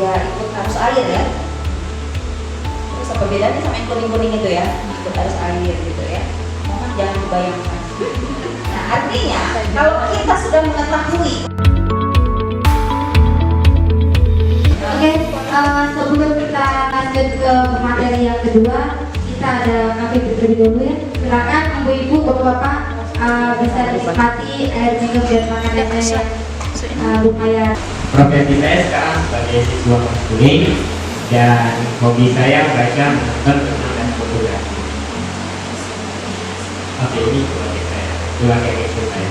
ya ikut arus air ya. Terus apa bedanya sama yang kuning-kuning itu ya, ikut arus air gitu ya. Mohon jangan dibayangkan. Nah artinya kalau kita sudah mengetahui. Oke, sebelum kita lanjut ke materi yang kedua, kita ada KPP terlebih dahulu ya. Silakan ibu-ibu, bapak-bapak bisa menikmati air minum dan makanannya yang lumayan. Profesi saya sekarang sebagai siswa kelas kuning dan hobi saya membaca, menonton, berenang, dan fotografi. Oke, ini keluarga saya, keluarga kecil saya.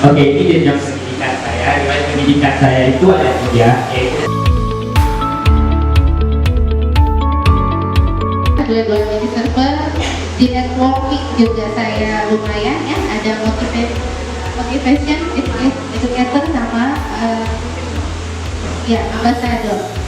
Oke, ini jenjang pendidikan saya. Riwayat pendidikan saya itu ada 3, yaitu ada 2 mini server. Di networking juga saya lumayan ya, ada motivation educator sama ya ambassador.